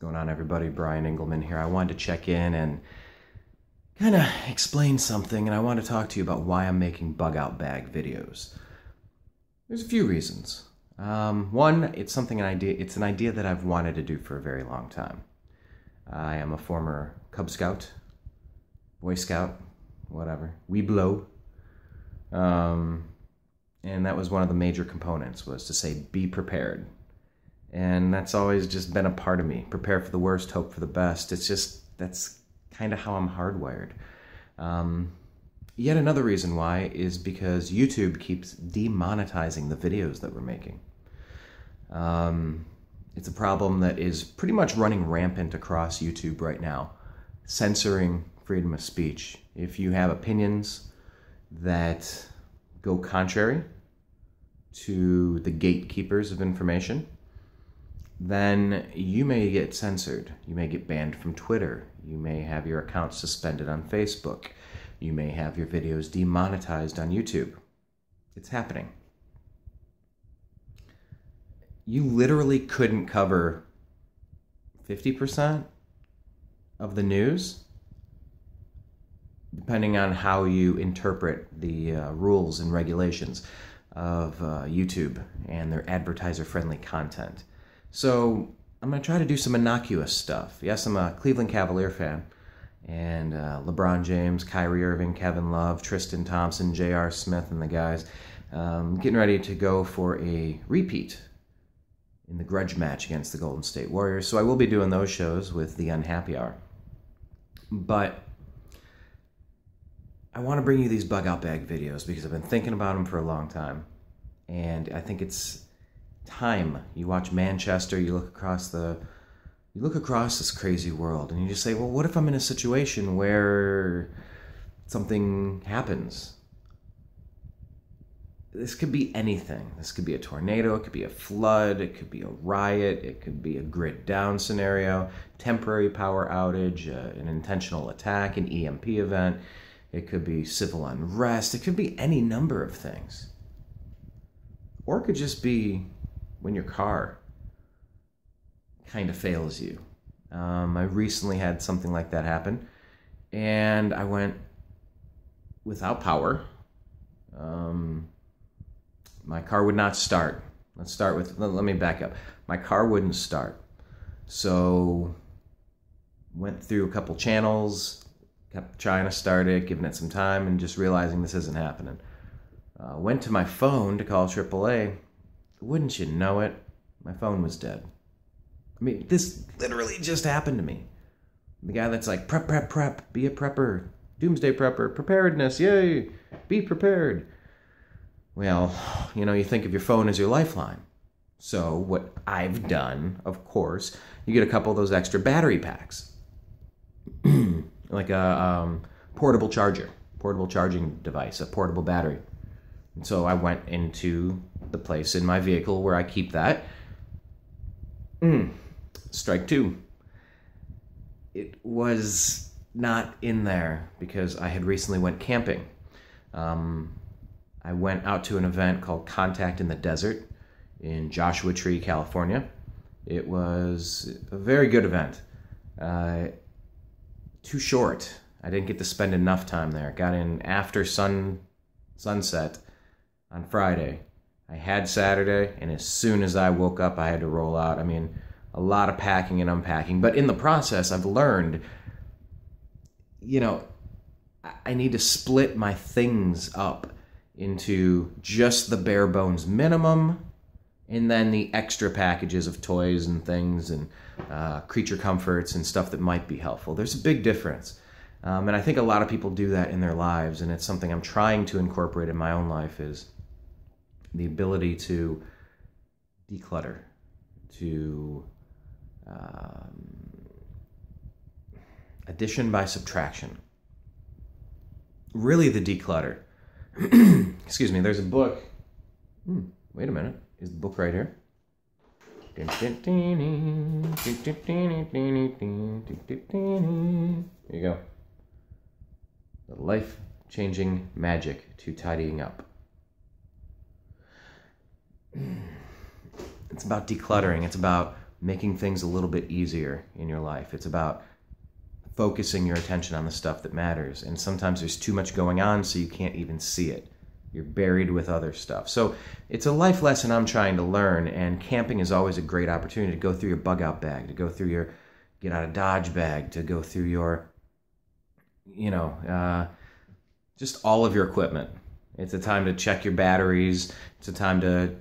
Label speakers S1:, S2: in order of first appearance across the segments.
S1: going on, everybody? Brian Engelman here. I wanted to check in and kind of explain something, and I want to talk to you about why I'm making bug out bag videos. There's a few reasons. One, it's an idea that I've wanted to do for a very long time. I am a former Cub Scout, Boy Scout, whatever, Weeblo. And that was one of the major components, was to say, be prepared. And that's always just been a part of me. Prepare for the worst, hope for the best. That's kind of how I'm hardwired. Yet another reason why is because YouTube keeps demonetizing the videos that we're making. It's a problem that is pretty much running rampant across YouTube right now, censoring freedom of speech. If you have opinions that go contrary to the gatekeepers of information, then you may get censored. You may get banned from Twitter. You may have your account suspended on Facebook. You may have your videos demonetized on YouTube. It's happening. You literally couldn't cover 50% of the news, depending on how you interpret the rules and regulations of YouTube and their advertiser-friendly content. So I'm going to try to do some innocuous stuff. Yes, I'm a Cleveland Cavalier fan, and LeBron James, Kyrie Irving, Kevin Love, Tristan Thompson, J.R. Smith, and the guys getting ready to go for a repeat in the grudge match against the Golden State Warriors. So I will be doing those shows with the Unhappy Hour. But I want to bring you these bug out bag videos because I've been thinking about them for a long time. And I think it's time. You watch Manchester, you look across this crazy world, and you just say, well, what if I'm in a situation where something happens? This could be anything. This could be a tornado, it could be a flood, it could be a riot, it could be a grid down scenario, temporary power outage, an intentional attack, an EMP event. It could be civil unrest. It could be any number of things. Or it could just be when your car kind of fails you. I recently had something like that happen, and I went without power. My car would not start. Let me back up. My car wouldn't start. So went through a couple channels, kept trying to start it, giving it some time, and just realizing this isn't happening. Went to my phone to call AAA. Wouldn't you know it, my phone was dead. I mean, this literally just happened to me. The guy that's like, prep, be a prepper, doomsday prepper, preparedness, yay, be prepared. Well, you think of your phone as your lifeline. So what I've done, of course, you get a couple of those extra battery packs. Like a portable charging device, a portable battery. And so I went into the place in my vehicle where I keep that. Strike two. It was not in there because I had recently went camping. I went out to an event called Contact in the Desert in Joshua Tree, California. It was a very good event. Too short. I didn't get to spend enough time there. Got in after sunset on Friday. I had Saturday, and as soon as I woke up, I had to roll out. I mean, a lot of packing and unpacking. But in the process, I've learned, I need to split my things up into just the bare bones minimum, and then the extra packages of toys and things and creature comforts and stuff that might be helpful. There's a big difference. And I think a lot of people do that in their lives, and it's something I'm trying to incorporate in my own life, is the ability to declutter, to addition by subtraction. Really the declutter. Excuse me, there's a book. Wait a minute. Is the book right here? There you go. The life-changing magic to tidying up. It's about decluttering. It's about making things a little bit easier in your life. It's about focusing your attention on the stuff that matters. And sometimes there's too much going on, so you can't even see it. You're buried with other stuff. So it's a life lesson I'm trying to learn, and camping is always a great opportunity to go through your bug out bag, to go through your get out of Dodge bag, to go through your, just all of your equipment. It's a time to check your batteries. It's a time to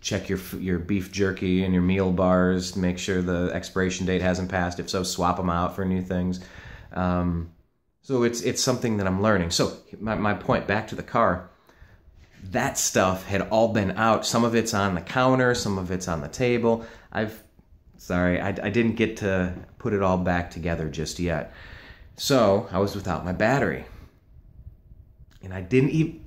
S1: check your beef jerky and your meal bars, make sure the expiration date hasn't passed. If so, swap them out for new things. So it's something that I'm learning. So my point, back to the car, that stuff had all been out. Some of it's on the counter, some of it's on the table. I didn't get to put it all back together just yet. So I was without my battery. And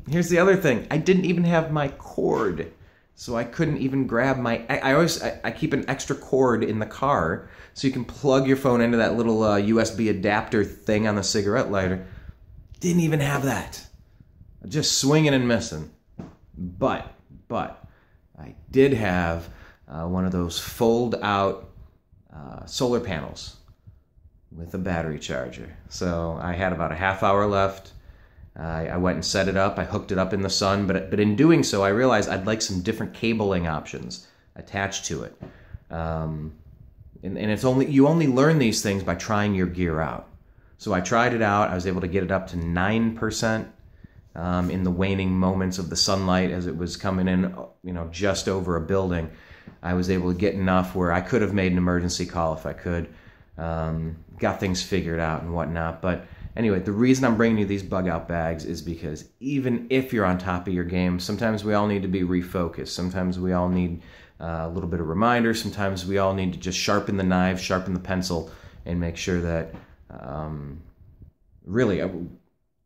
S1: here's the other thing, I didn't even have my cord. So I couldn't even grab I keep an extra cord in the car so you can plug your phone into that little USB adapter thing on the cigarette lighter. Didn't even have that. Just swinging and missing. But I did have one of those fold-out solar panels with a battery charger. So I had about a half hour left. I went and set it up. I hooked it up in the sun, but in doing so, I realized I'd like some different cabling options attached to it. And it's you only learn these things by trying your gear out. So I tried it out. I was able to get it up to 9%. In the waning moments of the sunlight as it was coming in, just over a building. I was able to get enough where I could have made an emergency call if I could. Got things figured out and whatnot. But anyway, the reason I'm bringing you these bug out bags is because even if you're on top of your game, sometimes we all need to be refocused. Sometimes we all need a little bit of reminder. Sometimes we all need to just sharpen the knife, sharpen the pencil, and make sure that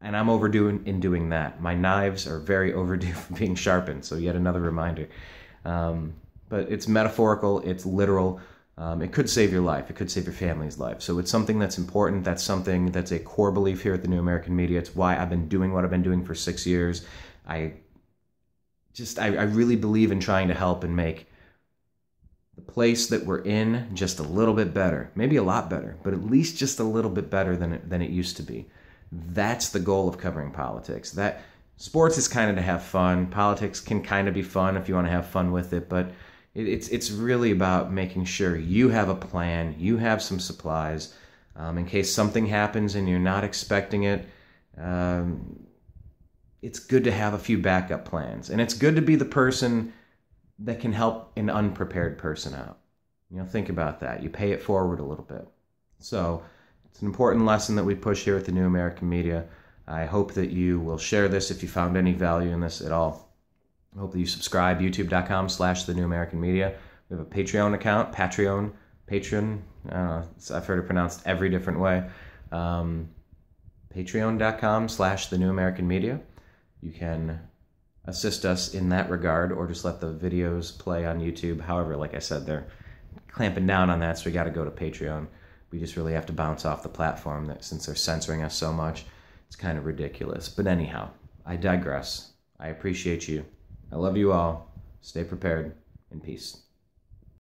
S1: and I'm overdue in doing that. My knives are very overdue for being sharpened, so yet another reminder. But it's metaphorical, it's literal. It could save your life. It could save your family's life. So it's something that's important. That's something that's a core belief here at the New American Media. It's why I've been doing what I've been doing for 6 years. I really believe in trying to help and make the place that we're in just a little bit better. Maybe a lot better, but at least just a little bit better than it used to be. That's the goal of covering politics. That sports is kind of to have fun. Politics can kind of be fun if you want to have fun with it, but it's really about making sure you have a plan, you have some supplies, in case something happens and you're not expecting it. It's good to have a few backup plans, and it's good to be the person that can help an unprepared person out. Think about that. You pay it forward a little bit. So it's an important lesson that we push here at the New American Media. I hope that you will share this if you found any value in this at all. I hope that you subscribe, youtube.com/TheNewAmericanMedia. We have a Patreon account, Patreon. I've heard it pronounced every different way. Patreon.com/TheNewAmericanMedia. You can assist us in that regard, or just let the videos play on YouTube. However, like I said, they're clamping down on that, so we got to go to Patreon. We just really have to bounce off the platform since they're censoring us so much. It's kind of ridiculous. But anyhow, I digress. I appreciate you. I love you all. Stay prepared, and peace.